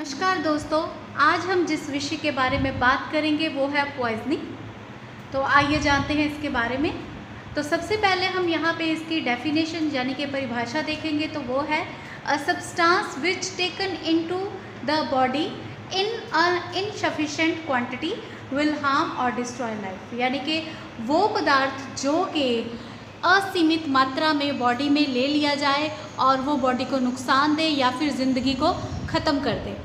नमस्कार दोस्तों, आज हम जिस विषय के बारे में बात करेंगे वो है पॉइजनिंग। तो आइए जानते हैं इसके बारे में। तो सबसे पहले हम यहाँ पे इसकी डेफिनेशन यानी कि परिभाषा देखेंगे। तो वो है a substance which taken into the body in insufficient quantity will harm और डिस्ट्रॉय लाइफ। यानी कि वो पदार्थ जो कि असीमित मात्रा में बॉडी में ले लिया जाए और वो बॉडी को नुकसान दे या फिर ज़िंदगी को ख़त्म कर दे।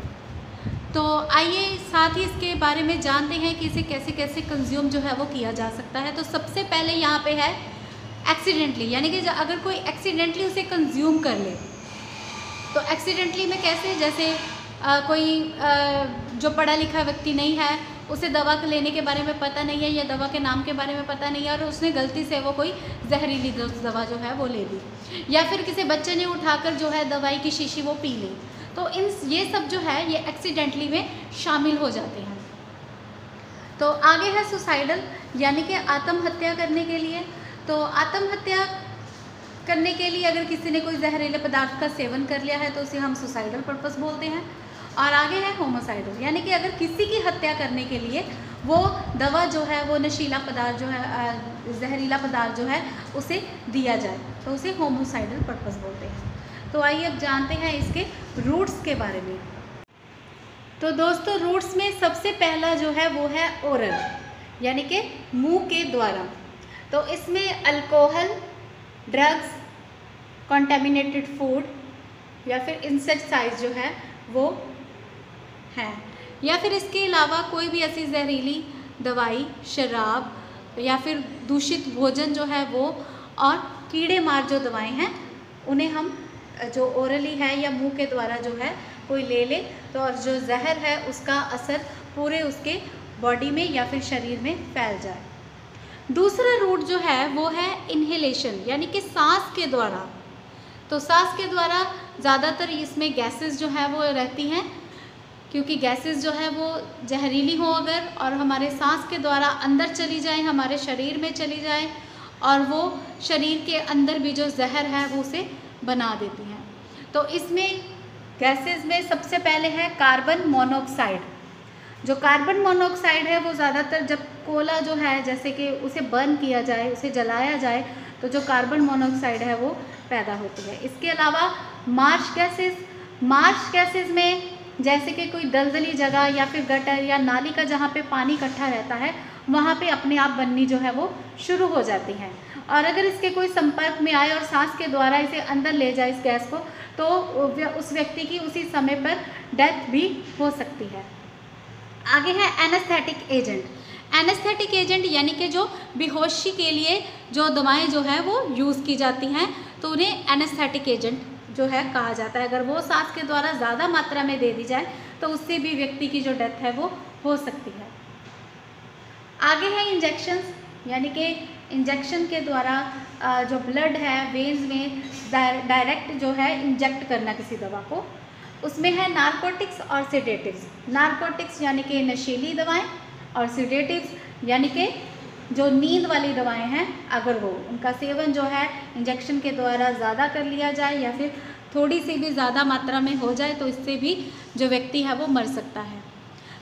तो आइए साथ ही इसके बारे में जानते हैं कि इसे कैसे कैसे कंज्यूम जो है वो किया जा सकता है। तो सबसे पहले यहाँ पे है एक्सीडेंटली, यानी कि अगर कोई एक्सीडेंटली उसे कंज्यूम कर ले तो एक्सीडेंटली में कैसे, जैसे कोई जो पढ़ा लिखा व्यक्ति नहीं है, उसे दवा लेने के बारे में पता नहीं है या दवा के नाम के बारे में पता नहीं है और उसने गलती से वो कोई जहरीली दवा जो है वो ले ली, या फिर किसी बच्चे ने उठाकर जो है दवाई की शीशी वो पी ली। तो ये सब जो है ये एक्सीडेंटली में शामिल हो जाते हैं। तो आगे है सुसाइडल, यानी कि आत्महत्या करने के लिए। तो आत्महत्या करने के लिए अगर किसी ने कोई जहरीले पदार्थ का सेवन कर लिया है तो उसे हम सुसाइडल पर्पस बोलते हैं। और आगे है होमोसाइडल, यानी कि अगर किसी की हत्या करने के लिए वो दवा जो है वो नशीला पदार्थ जो है, जहरीला पदार्थ जो है उसे दिया जाए तो उसे होमोसाइडल पर्पस बोलते हैं। तो आइए अब जानते हैं इसके रूट्स के बारे में। तो दोस्तों रूट्स में सबसे पहला जो है वो है ओरल, यानी कि मुंह के द्वारा। तो इसमें अल्कोहल, ड्रग्स, कॉन्टेमिनेटेड फूड या फिर इंसेक्टिसाइड जो है वो है, या फिर इसके अलावा कोई भी ऐसी जहरीली दवाई, शराब या फिर दूषित भोजन जो है वो, और कीड़े मार जो दवाएं हैं उन्हें हम जो ओरली है या मुंह के द्वारा जो है कोई ले ले तो और जो जहर है उसका असर पूरे उसके बॉडी में या फिर शरीर में फैल जाए। दूसरा रूट जो है वो है इन्हेलेशन, यानी कि सांस के द्वारा। तो सांस के द्वारा ज़्यादातर इसमें गैसेस जो है वो रहती हैं, क्योंकि गैसेस जो है वो जहरीली हो अगर और हमारे सांस के द्वारा अंदर चली जाए, हमारे शरीर में चली जाए और वो शरीर के अंदर भी जो जहर है वो उसे बना देती हैं। तो इसमें गैसेस में सबसे पहले है कार्बन मोनोऑक्साइड। जो कार्बन मोनोऑक्साइड है वो ज़्यादातर जब कोयला जो है जैसे कि उसे बर्न किया जाए, उसे जलाया जाए तो जो कार्बन मोनोऑक्साइड है वो पैदा होती है। इसके अलावा मार्श गैसेस में जैसे कि कोई दलदली जगह या फिर गटर या नाली का जहाँ पे पानी इकट्ठा रहता है वहाँ पे अपने आप बननी जो है वो शुरू हो जाती हैं। और अगर इसके कोई संपर्क में आए और सांस के द्वारा इसे अंदर ले जाए इस गैस को, तो उस व्यक्ति की उसी समय पर डेथ भी हो सकती है। आगे है एनेस्थेटिक एजेंट। एनेस्थेटिक एजेंट यानी कि जो बेहोशी के लिए जो दवाएं जो है वो यूज़ की जाती हैं तो उन्हें एनेस्थेटिक एजेंट जो है कहा जाता है। अगर वो सांस के द्वारा ज़्यादा मात्रा में दे दी जाए तो उससे भी व्यक्ति की जो डेथ है वो हो सकती है। आगे है इंजेक्शंस, यानी कि इंजेक्शन के द्वारा जो ब्लड है वेन्स में डायरेक्ट जो है इंजेक्ट करना किसी दवा को। उसमें है नारकोटिक्स और सिडेटिव्स। नारकोटिक्स यानी कि नशीली दवाएं और सिडेटिव्स यानी कि जो नींद वाली दवाएं हैं, अगर वो उनका सेवन जो है इंजेक्शन के द्वारा ज़्यादा कर लिया जाए या फिर थोड़ी सी भी ज़्यादा मात्रा में हो जाए तो इससे भी जो व्यक्ति है वो मर सकता है।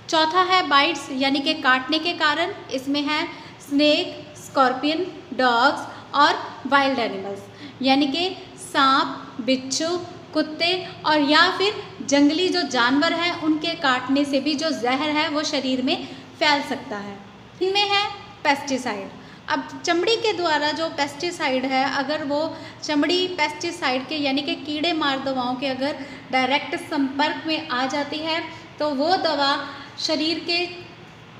चौथा है बाइट्स, यानी कि काटने के कारण। इसमें है स्नेक, स्कॉर्पियन, डॉग्स और वाइल्ड एनिमल्स, यानी कि सांप, बिच्छू, कुत्ते और या फिर जंगली जो जानवर हैं उनके काटने से भी जो जहर है वो शरीर में फैल सकता है। इनमें है पेस्टिसाइड। अब चमड़ी के द्वारा जो पेस्टिसाइड है, अगर वो चमड़ी पेस्टिसाइड के यानी कि कीड़े मार दवाओं के अगर डायरेक्ट संपर्क में आ जाती है तो वो दवा शरीर के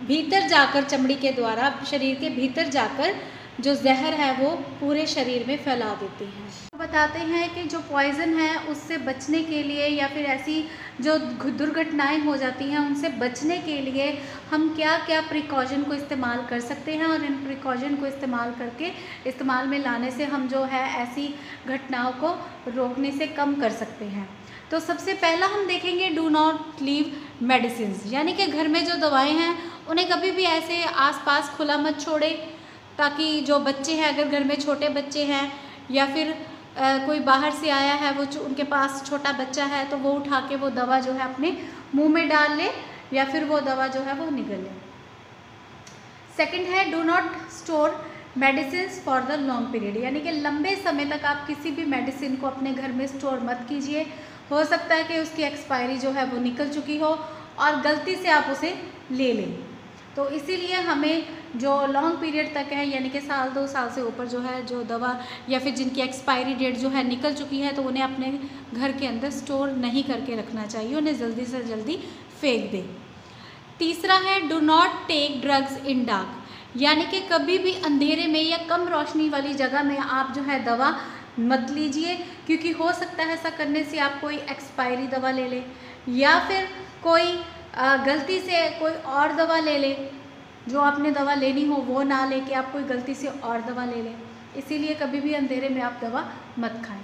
भीतर जाकर, चमड़ी के द्वारा शरीर के भीतर जाकर जो जहर है वो पूरे शरीर में फैला देती है। बताते हैं कि जो पॉइज़न है उससे बचने के लिए या फिर ऐसी जो दुर्घटनाएं हो जाती हैं उनसे बचने के लिए हम क्या क्या प्रिकॉशन को इस्तेमाल कर सकते हैं और इन प्रिकॉशन को इस्तेमाल में लाने से हम जो है ऐसी घटनाओं को रोकने से कम कर सकते हैं। तो सबसे पहला हम देखेंगे डू नॉट लीव मेडिसिन, यानी कि घर में जो दवाएं हैं उन्हें कभी भी ऐसे आसपास खुला मत छोड़े, ताकि जो बच्चे हैं, अगर घर में छोटे बच्चे हैं या फिर कोई बाहर से आया है, वो उनके पास छोटा बच्चा है, तो वो उठा के वो दवा जो है अपने मुंह में डाल ले या फिर वो दवा जो है वो निगल ले। सेकंड है do not store medicine for the long period, यानी कि लंबे समय तक आप किसी भी मेडिसिन को अपने घर में स्टोर मत कीजिए। हो सकता है कि उसकी एक्सपायरी जो है वो निकल चुकी हो और गलती से आप उसे ले लें। तो इसीलिए हमें जो लॉन्ग पीरियड तक है, यानी कि साल 2 साल से ऊपर जो है जो दवा या फिर जिनकी एक्सपायरी डेट जो है निकल चुकी है, तो उन्हें अपने घर के अंदर स्टोर नहीं करके रखना चाहिए, उन्हें जल्दी से जल्दी फेंक दें। तीसरा है do not take drugs in dark, यानी कि कभी भी अंधेरे में या कम रोशनी वाली जगह में आप जो है दवा मत लीजिए, क्योंकि हो सकता है ऐसा करने से आप कोई एक्सपायरी दवा ले लें या फिर कोई गलती से कोई और दवा ले ले, जो आपने दवा लेनी हो वो ना लेके आप कोई गलती से और दवा ले लें। इसीलिए कभी भी अंधेरे में आप दवा मत खाएं।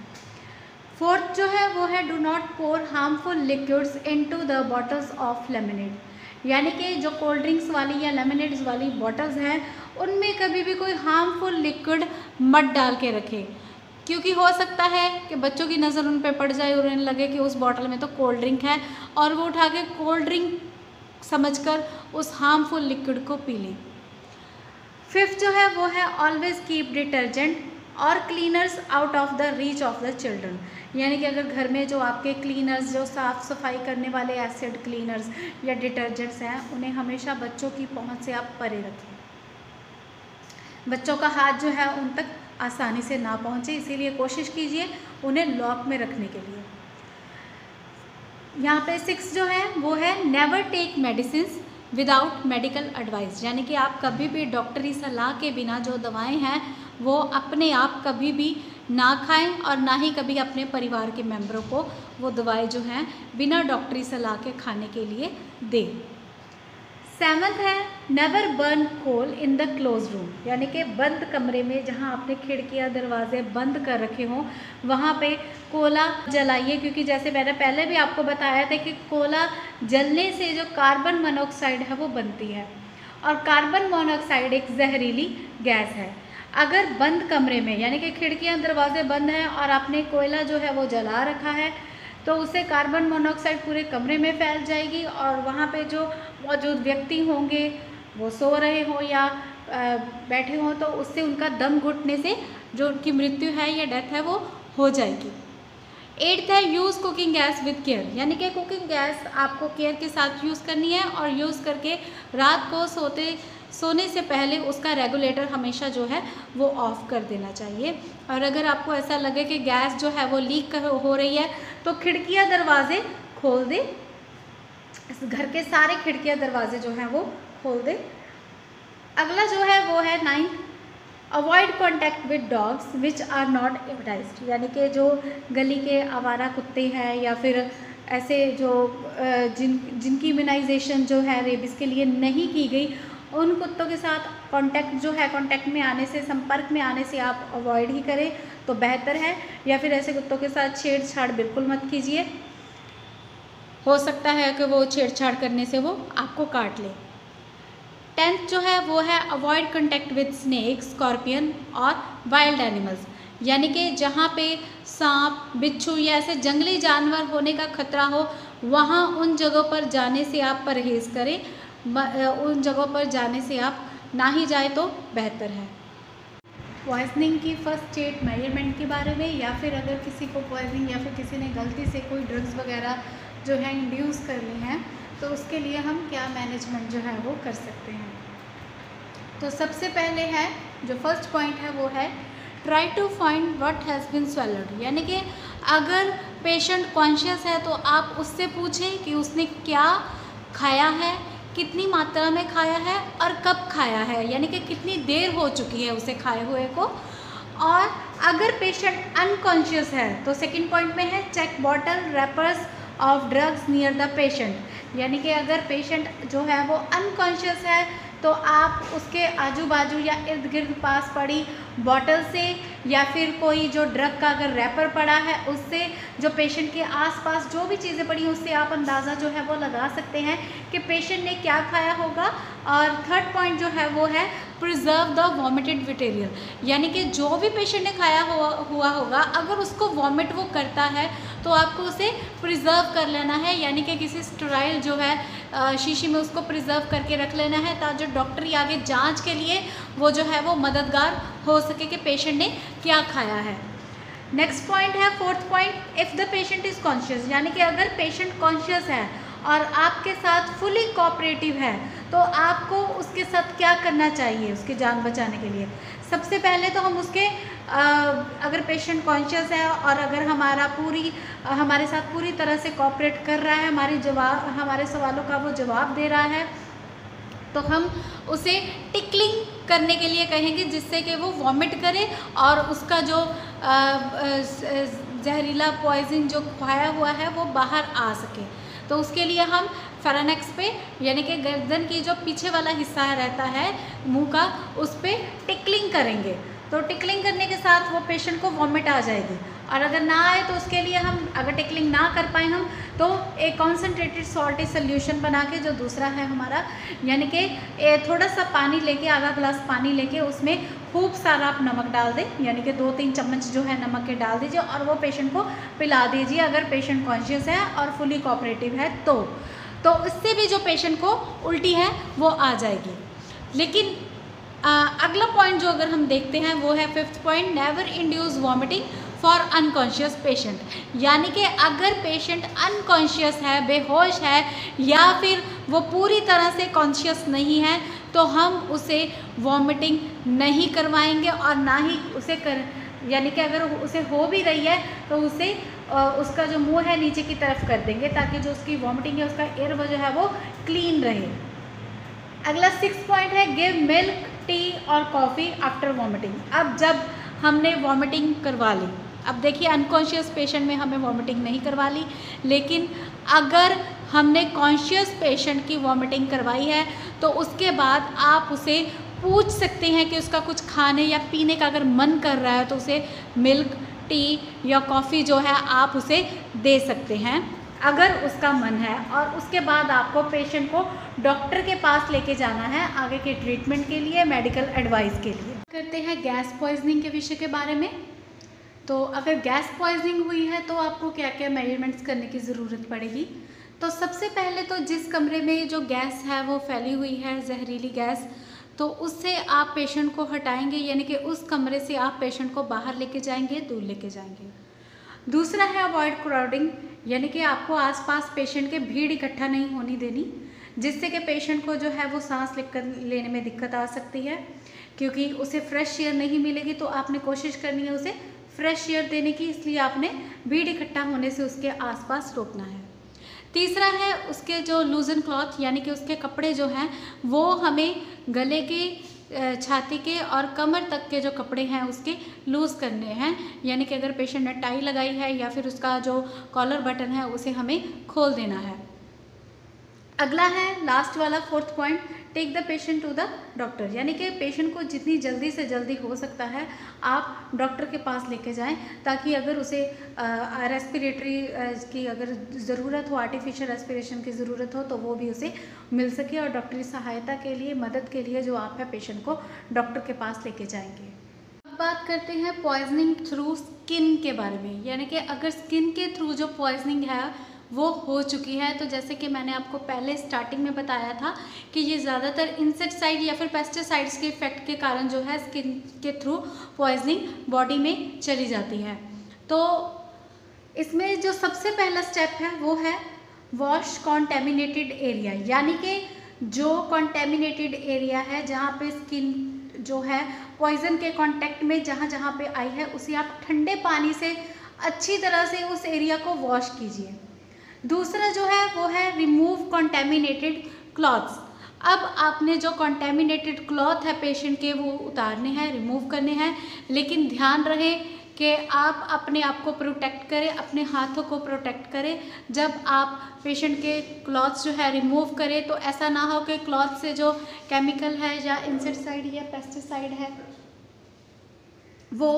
फोर्थ जो है वो है do not pour harmful liquids into the bottles of lemonade, यानी कि जो कोल्ड ड्रिंक्स वाली या लेमनेड्स वाली बॉटल्स हैं उनमें कभी भी कोई हार्मफुल लिक्विड मत डाल के रखें, क्योंकि हो सकता है कि बच्चों की नज़र उन पर पड़ जाए और उन्हें लगे कि उस बॉटल में तो कोल्ड ड्रिंक है और वो उठा के कोल्ड ड्रिंक समझकर उस हार्मफुल लिक्विड को पी लें। फिफ्थ जो है वो है ऑलवेज कीप डिटर्जेंट और cleaners out of the reach of the children, यानी कि अगर घर में जो आपके क्लीनर्स जो साफ़ सफाई करने वाले एसिड क्लीनर्स या डिटर्जेंट्स हैं उन्हें हमेशा बच्चों की पहुंच से आप परे रखें। बच्चों का हाथ जो है उन तक आसानी से ना पहुंचे, इसीलिए कोशिश कीजिए उन्हें लॉक में रखने के लिए। यहाँ पे 6 जो है वो है never take medicine without medical advice, यानी कि आप कभी भी डॉक्टरी सलाह के बिना जो दवाएं हैं वो अपने आप कभी भी ना खाएं और ना ही कभी अपने परिवार के मेंबरों को वो दवाएं जो हैं बिना डॉक्टरी सलाह के खाने के लिए दें। 7th है never burn coal in the close room, यानी कि बंद कमरे में जहां आपने खिड़कियां दरवाजे बंद कर रखे हों वहां पे कोला जलाइए, क्योंकि जैसे मैंने पहले भी आपको बताया था कि कोला जलने से जो कार्बन मोनोऑक्साइड है वो बनती है और कार्बन मोनोऑक्साइड एक जहरीली गैस है। अगर बंद कमरे में यानी कि खिड़कियाँ दरवाजे बंद हैं और आपने कोयला जो है वो जला रखा है तो उससे कार्बन मोनोऑक्साइड पूरे कमरे में फैल जाएगी और वहाँ पे जो मौजूद व्यक्ति होंगे वो सो रहे हों या बैठे हों तो उससे उनका दम घुटने से जो उनकी मृत्यु है या डेथ है वो हो जाएगी। 8th है use cooking gas with care, यानी कि कुकिंग गैस आपको केयर के साथ यूज़ करनी है और यूज़ करके रात को सोने से पहले उसका रेगुलेटर हमेशा जो है वो ऑफ़ कर देना चाहिए। और अगर आपको ऐसा लगे कि गैस जो है वो लीक हो रही है तो खिड़कियां दरवाजे खोल दें, घर के सारे खिड़कियां दरवाजे जो हैं वो खोल दें। अगला जो है वो है 9th avoid contact with dogs which are not immunised, यानी कि जो गली के आवारा कुत्ते हैं या फिर ऐसे जो जिनकी इम्यूनाइजेशन जो है रेबिस के लिए नहीं की गई उन कुत्तों के साथ कांटेक्ट में आने से संपर्क में आने से आप अवॉइड ही करें तो बेहतर है, या फिर ऐसे कुत्तों के साथ छेड़छाड़ बिल्कुल मत कीजिए, हो सकता है कि वो छेड़छाड़ करने से वो आपको काट ले। 10th जो है वो है avoid contact with snake scorpion और वाइल्ड एनिमल्स, यानी कि जहाँ पे सांप बिच्छू या ऐसे जंगली जानवर होने का खतरा हो वहाँ उन जगहों पर जाने से आप परहेज़ करें, उन जगहों पर जाने से आप ना ही जाए तो बेहतर है। पॉइजनिंग की फर्स्ट एड मेजरमेंट के बारे में, या फिर अगर किसी को पॉइजनिंग या फिर किसी ने गलती से कोई ड्रग्स वगैरह जो है इंड्यूस कर ली हैं तो उसके लिए हम क्या मैनेजमेंट जो है वो कर सकते हैं। तो सबसे पहले है जो फर्स्ट पॉइंट है वो है try to find what has been swallowed, यानी कि अगर पेशेंट कॉन्शियस है तो आप उससे पूछें कि उसने क्या खाया है, कितनी मात्रा में खाया है और कब खाया है, यानी कि कितनी देर हो चुकी है उसे खाए हुए को। और अगर पेशेंट अनकॉन्शियस है तो सेकंड पॉइंट में है check bottle wrappers of drugs near the patient, यानी कि अगर पेशेंट जो है वो अनकॉन्शियस है तो आप उसके आजू बाजू या इर्द गिर्द पास पड़ी बॉटल से या फिर कोई जो ड्रग का अगर रैपर पड़ा है उससे, जो पेशेंट के आसपास जो भी चीज़ें पड़ी हैं उससे आप अंदाज़ा जो है वो लगा सकते हैं कि पेशेंट ने क्या खाया होगा। और थर्ड पॉइंट जो है वो है प्रिजर्व द वॉमिटेड मटेरियल, यानी कि जो भी पेशेंट ने खाया हुआ होगा अगर उसको वॉमिट वो करता है तो आपको उसे प्रिजर्व कर लेना है, यानी कि किसी स्टेराइल जो है शीशी में उसको प्रिजर्व करके रख लेना है ताकि डॉक्टर आगे जांच के लिए वो जो है वो मददगार हो सके कि पेशेंट ने क्या खाया है। नेक्स्ट पॉइंट है fourth point, if the patient is conscious, यानी कि अगर पेशेंट कॉन्शियस है और आपके साथ फुली कोऑपरेटिव है तो आपको उसके साथ क्या करना चाहिए उसकी जान बचाने के लिए। सबसे पहले तो हम उसके अगर पेशेंट कॉन्शियस है और अगर हमारे साथ पूरी तरह से कोऑपरेट कर रहा है, हमारे सवालों का वो जवाब दे रहा है, तो हम उसे टिकलिंग करने के लिए कहेंगे जिससे कि वो वॉमिट करे और उसका जो जहरीला पॉइजन जो खाया हुआ है वो बाहर आ सके। तो उसके लिए हम फेरेनेक्स पे, यानी कि गर्दन की जो पीछे वाला हिस्सा रहता है मुंह का, उस पर टिकलिंग करेंगे। तो टिकलिंग करने के साथ वो पेशेंट को वॉमिट आ जाएगी। और अगर ना आए तो उसके लिए हम, अगर टिकलिंग ना कर पाए हम, तो एक कॉन्सेंट्रेटेड सॉल्टी सोल्यूशन बना के, जो दूसरा है हमारा, यानी कि थोड़ा सा पानी लेके, आधा ग्लास पानी लेके उसमें खूब सारा आप नमक डाल दें, यानी कि 2-3 चम्मच जो है नमक के डाल दीजिए और वो पेशेंट को पिला दीजिए अगर पेशेंट कॉन्शियस है और फुली कोऑपरेटिव है तो इससे भी जो पेशेंट को उल्टी है वो आ जाएगी। लेकिन अगला पॉइंट जो अगर हम देखते हैं वो है fifth point, never induce vomiting for unconscious patient, यानी कि अगर पेशेंट अनकॉन्शियस है, बेहोश है या फिर वो पूरी तरह से कॉन्शियस नहीं है तो हम उसे वॉमिटिंग नहीं करवाएंगे और ना ही उसे यानी कि अगर उसे हो भी रही है तो उसे उसका जो मुंह है नीचे की तरफ कर देंगे ताकि जो उसकी वॉमिटिंग है उसका एयर जो है वो क्लीन रहे। अगला 6 पॉइंट है गिव मिल्क, टी और कॉफ़ी आफ्टर वॉमिटिंग। अब जब हमने वॉमिटिंग करवा ली, अब देखिए अनकॉन्शियस पेशेंट में हमें वॉमिटिंग नहीं करवा ली, लेकिन अगर हमने कॉन्शियस पेशेंट की वॉमिटिंग करवाई है तो उसके बाद आप उसे पूछ सकते हैं कि उसका कुछ खाने या पीने का अगर मन कर रहा है तो उसे मिल्क, टी या कॉफ़ी जो है आप उसे दे सकते हैं अगर उसका मन है। और उसके बाद आपको पेशेंट को डॉक्टर के पास लेके जाना है आगे के ट्रीटमेंट के लिए, मेडिकल एडवाइस के लिए। करते हैं गैस पॉइजनिंग के विषय के बारे में। तो अगर गैस पॉइजनिंग हुई है तो आपको क्या क्या मेजरमेंट्स करने की ज़रूरत पड़ेगी। तो सबसे पहले तो जिस कमरे में जो गैस है वो फैली हुई है, जहरीली गैस, तो उससे आप पेशेंट को हटाएंगे, यानी कि उस कमरे से आप पेशेंट को बाहर लेके जाएंगे, दूर लेके जाएंगे। दूसरा है अवॉइड क्राउडिंग, यानी कि आपको आसपास पेशेंट के भीड़ इकट्ठा नहीं होनी देनी, जिससे कि पेशेंट को जो है वो सांस लेने में दिक्कत आ सकती है, क्योंकि उसे फ्रेश एयर नहीं मिलेगी। तो आपने कोशिश करनी है उसे फ्रेश एयर देने की, इसलिए आपने भीड़ इकट्ठा होने से उसके आसपास रोकना है। तीसरा है उसके जो लूजन क्लॉथ, यानी कि उसके कपड़े जो हैं वो हमें गले के, छाती के और कमर तक के जो कपड़े हैं उसके लूज़ करने हैं, यानी कि अगर पेशेंट ने टाई लगाई है या फिर उसका जो कॉलर बटन है उसे हमें खोल देना है। अगला है लास्ट वाला 4th point, take the patient to the doctor, यानी कि पेशेंट को जितनी जल्दी से जल्दी हो सकता है आप डॉक्टर के पास लेके जाएं, ताकि अगर उसे रेस्पिरेटरी की अगर ज़रूरत हो, आर्टिफिशियल रेस्पिरेशन की ज़रूरत हो तो वो भी उसे मिल सके, और डॉक्टरी सहायता के लिए, मदद के लिए जो आप है पेशेंट को डॉक्टर के पास लेके जाएंगे। अब बात करते हैं पॉइजनिंग थ्रू स्किन के बारे में, यानी कि अगर स्किन के थ्रू जो पॉइजनिंग है वो हो चुकी है, तो जैसे कि मैंने आपको पहले स्टार्टिंग में बताया था कि ये ज़्यादातर इंसेक्टिसाइड या फिर पेस्टिसाइड्स के इफेक्ट के कारण जो है स्किन के थ्रू पॉइजनिंग बॉडी में चली जाती है। तो इसमें जो सबसे पहला स्टेप है वो है वॉश कॉन्टेमिनेटेड एरिया, यानी कि जो कॉन्टेमिनेटेड एरिया है जहाँ पे स्किन जो है पॉइजन के कांटेक्ट में जहाँ पे आई है उसे आप ठंडे पानी से अच्छी तरह से उस एरिया को वॉश कीजिए। दूसरा जो है वो है रिमूव कॉन्टेमिनेटेड क्लॉथ्स। अब आपने जो कॉन्टेमिनेटेड क्लॉथ है पेशेंट के वो उतारने हैं, रिमूव करने हैं, लेकिन ध्यान रहे कि आप अपने आप को प्रोटेक्ट करें, अपने हाथों को प्रोटेक्ट करें। जब आप पेशेंट के क्लॉथ्स जो है रिमूव करें तो ऐसा ना हो कि क्लॉथ से जो केमिकल है या इंसेक्टिसाइड या पेस्टिसाइड है वो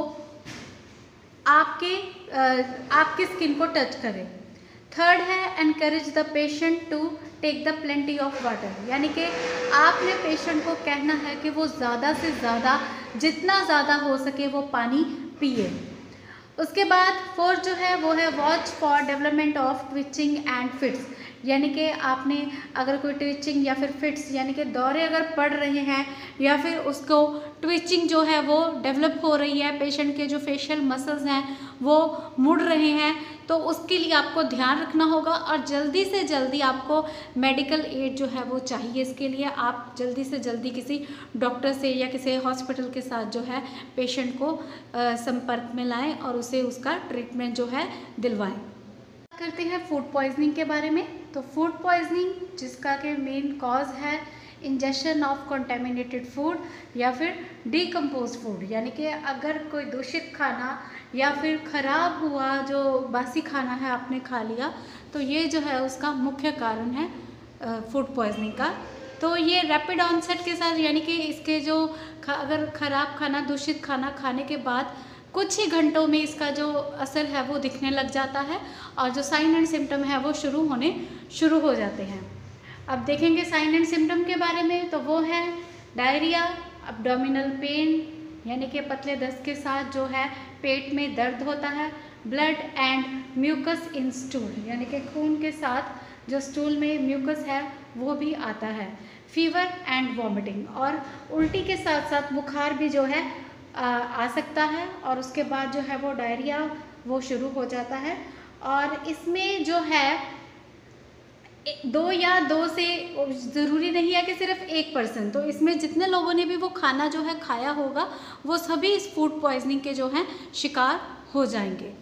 आपके स्किन को टच करे। थर्ड है encourage the patient to take the plenty of water, यानी कि आपने पेशेंट को कहना है कि वो ज़्यादा से ज़्यादा, जितना ज़्यादा हो सके वो पानी पिए। उसके बाद फोर्थ जो है वो है watch for development of twitching and fits, यानी कि आपने अगर कोई ट्विचिंग या फिर फिट्स यानी कि दौरे अगर पड़ रहे हैं या फिर उसको ट्विचिंग जो है वो डेवलप हो रही है, पेशेंट के जो फेशियल मसल्स हैं वो मुड़ रहे हैं, तो उसके लिए आपको ध्यान रखना होगा और जल्दी से जल्दी आपको मेडिकल एड जो है वो चाहिए। इसके लिए आप जल्दी से जल्दी किसी डॉक्टर से या किसी हॉस्पिटल के साथ जो है पेशेंट को संपर्क में लाएं और उसे उसका ट्रीटमेंट जो है दिलवाएं। करते हैं फूड पॉइजनिंग के बारे में। तो फूड पॉइजनिंग जिसका के मेन कॉज है इंजेक्शन ऑफ कंटेमिनेटेड फूड या फिर डिकम्पोज फूड, यानी कि अगर कोई दूषित खाना या फिर ख़राब हुआ जो बासी खाना है आपने खा लिया, तो ये जो है उसका मुख्य कारण है फूड पॉइजनिंग का। तो ये रैपिड ऑनसेट के साथ, यानी कि इसके जो अगर ख़राब खाना, दूषित खाना खाने के बाद कुछ ही घंटों में इसका जो असर है वो दिखने लग जाता है और जो साइन एंड सिम्टम है वो शुरू हो जाते हैं। अब देखेंगे साइन एंड सिम्टम के बारे में, तो वो है डायरिया, अब्डोमिनल पेन यानी कि पतले दस्त के साथ जो है पेट में दर्द होता है, blood and mucus in stool, यानी कि खून के साथ जो स्टूल में म्यूकस है वो भी आता है, फीवर एंड वॉमिटिंग, और उल्टी के साथ साथ बुखार भी जो है आ सकता है, और उसके बाद जो है वो डायरिया वो शुरू हो जाता है। और इसमें जो है 2 से ज़रूरी नहीं है कि सिर्फ 1%, तो इसमें जितने लोगों ने भी वो खाना जो है खाया होगा वो सभी इस फूड पॉइजनिंग के जो हैं शिकार हो जाएंगे।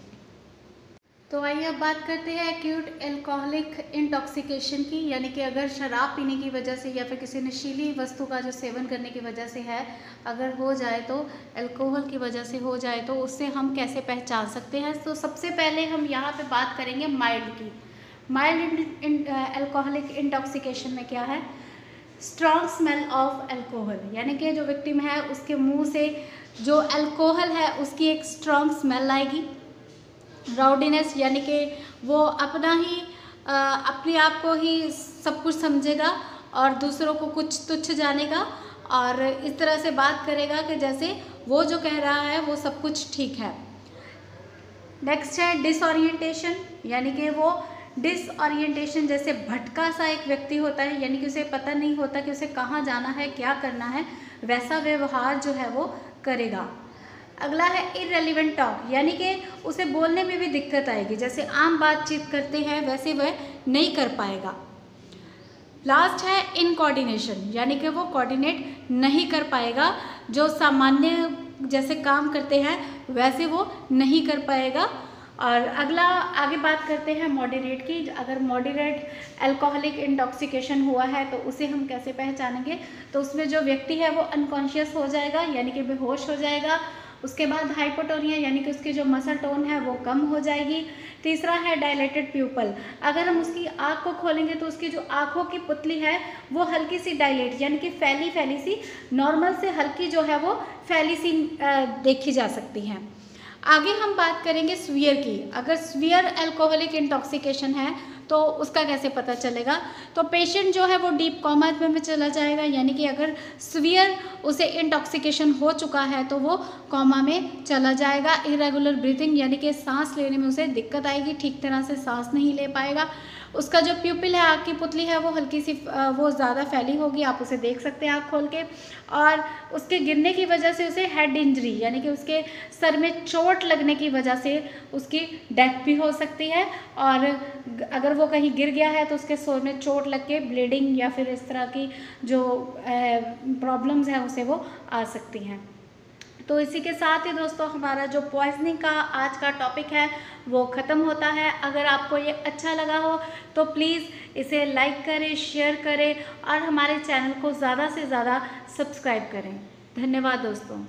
तो आइए अब बात करते हैं एक्यूट एल्कोहलिक इंटॉक्सिकेशन की, यानी कि अगर शराब पीने की वजह से या फिर किसी नशीली वस्तु का जो सेवन करने की वजह से है, अगर हो जाए तो अल्कोहल की वजह से हो जाए तो उससे हम कैसे पहचान सकते हैं। तो सबसे पहले हम यहाँ पे बात करेंगे माइल्ड की। माइल्ड एल्कोहलिक इंटॉक्सिकेशन में क्या है, स्ट्रॉन्ग स्मेल ऑफ अल्कोहल, यानी कि जो विक्टिम है उसके मुँह से जो अल्कोहल है उसकी एक स्ट्रॉन्ग स्मेल आएगी। राउडीनेस, यानी कि वो अपने आप को ही सब कुछ समझेगा और दूसरों को कुछ तुच्छ जानेगा और इस तरह से बात करेगा कि जैसे वो जो कह रहा है वो सब कुछ ठीक है। नेक्स्ट है डिसओरिएंटेशन, यानी कि वो डिसओरिएंटेशन जैसे भटका सा एक व्यक्ति होता है, यानी कि उसे पता नहीं होता कि उसे कहाँ जाना है, क्या करना है, वैसा व्यवहार जो है वो करेगा। अगला है इररेलेवेंट टॉक, यानी कि उसे बोलने में भी दिक्कत आएगी, जैसे आम बातचीत करते हैं वैसे वह नहीं कर पाएगा। लास्ट है इनकोऑर्डिनेशन, यानी कि वो कोऑर्डिनेट नहीं कर पाएगा, जो सामान्य जैसे काम करते हैं वैसे वो नहीं कर पाएगा। और अगला आगे बात करते हैं मॉडरेट की। अगर मॉडरेट अल्कोहलिक इंटॉक्सिकेशन हुआ है तो उसे हम कैसे पहचानेंगे, तो उसमें जो व्यक्ति है वो अनकॉन्शियस हो जाएगा, यानी कि बेहोश हो जाएगा। उसके बाद हाइपोटोनिया, यानी कि उसकी जो मसल टोन है वो कम हो जाएगी। तीसरा है डायलेटेड प्यूपल, अगर हम उसकी आँख को खोलेंगे तो उसकी जो आँखों की पुतली है वो हल्की सी डायलेट, यानी कि फैली सी, नॉर्मल से हल्की जो है वो फैली सी देखी जा सकती हैं। आगे हम बात करेंगे स्वीयर की। अगर स्वीयर अल्कोहलिक इंटॉक्सिकेशन है तो उसका कैसे पता चलेगा, तो पेशेंट जो है वो डीप कोमा में चला जाएगा, यानी कि अगर स्वीयर उसे इंटॉक्सिकेशन हो चुका है तो वो कोमा में चला जाएगा। इरेगुलर ब्रीथिंग, यानी कि सांस लेने में उसे दिक्कत आएगी, ठीक तरह से सांस नहीं ले पाएगा। उसका जो प्यूपिल है, आँख की पुतली है, वो हल्की सी वो ज़्यादा फैली होगी, आप उसे देख सकते हैं आँख खोल के। और उसके गिरने की वजह से उसे हेड इंजरी, यानी कि उसके सर में चोट लगने की वजह से उसकी डेथ भी हो सकती है। और अगर वो कहीं गिर गया है तो उसके सर में चोट लग के ब्लीडिंग या फिर इस तरह की जो प्रॉब्लम्स हैं उसे वो आ सकती हैं। तो इसी के साथ ही दोस्तों हमारा जो पॉइजनिंग का आज का टॉपिक है वो ख़त्म होता है। अगर आपको ये अच्छा लगा हो तो प्लीज़ इसे लाइक करें, शेयर करें और हमारे चैनल को ज़्यादा से ज़्यादा सब्सक्राइब करें। धन्यवाद दोस्तों।